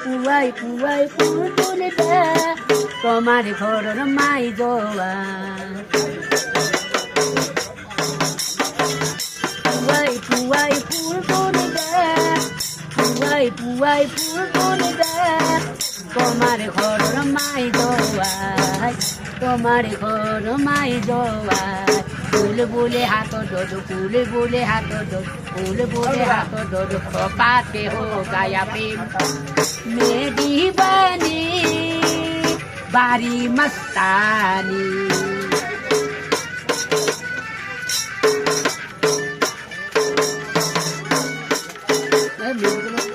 পুৱাই পুৱাই ফুল তুলিবে তোমাৰ ঘৰৰ মাই যোৱা পুৱাই পুৱাই ফুল তুলিবে পুৱাই পুৱাই ফুল তুলিবে তোমার ঘর মাই দোয়াই তোমার ঘর মাই দোয়াই ফুল বলে হাত দোদো ফুল বলে হাত দোদো ফুল বলে হাত দোদো খপাতে হো গায়া প্রেম মেরি বানি বাড়ি মস্তানি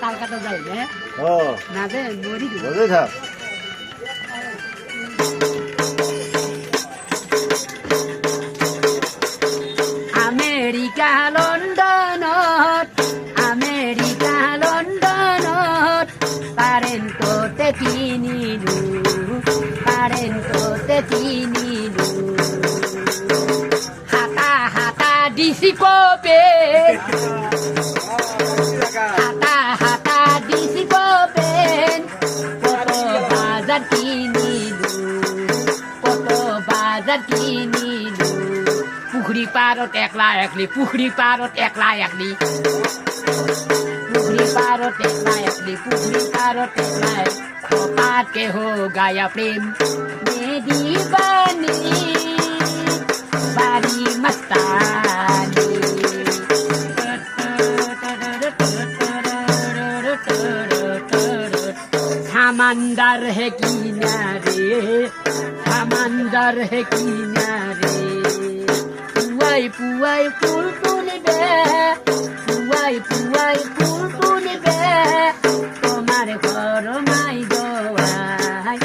তাল কাটা যায় না যে মরি আমেরিকা লন্ডনত পারেন্টতে কিনিলো হাতা হাতা দিছি কবে হাতা দিছি কবেন কত বাজার কিনিলো পুখুরি পারত একলা একলি পুখুরি পারত একলা একলি খোপাতে হো গায়া প্রেম মেরি বানি বাড়ি মস্তানি समंदर है किनारे पुआई पुआई फूल तुलिबे पुआई पुआई फूल तुलिबे तुम्हारे घर माई जोवाई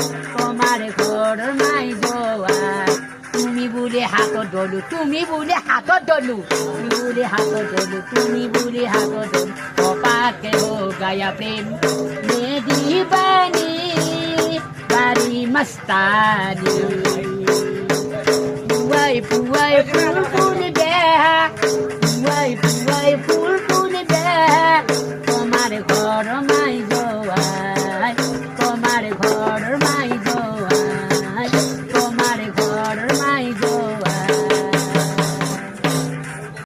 তুমি বলে হাত দলু তুমি বলে হাত দলু কপাকে হো গায়া প্রেম মেরি বানি বাড়ি মস্তানি পুয়াই পুয়াই ফুল তুলিবে পুয়াই পুয়াই ফুল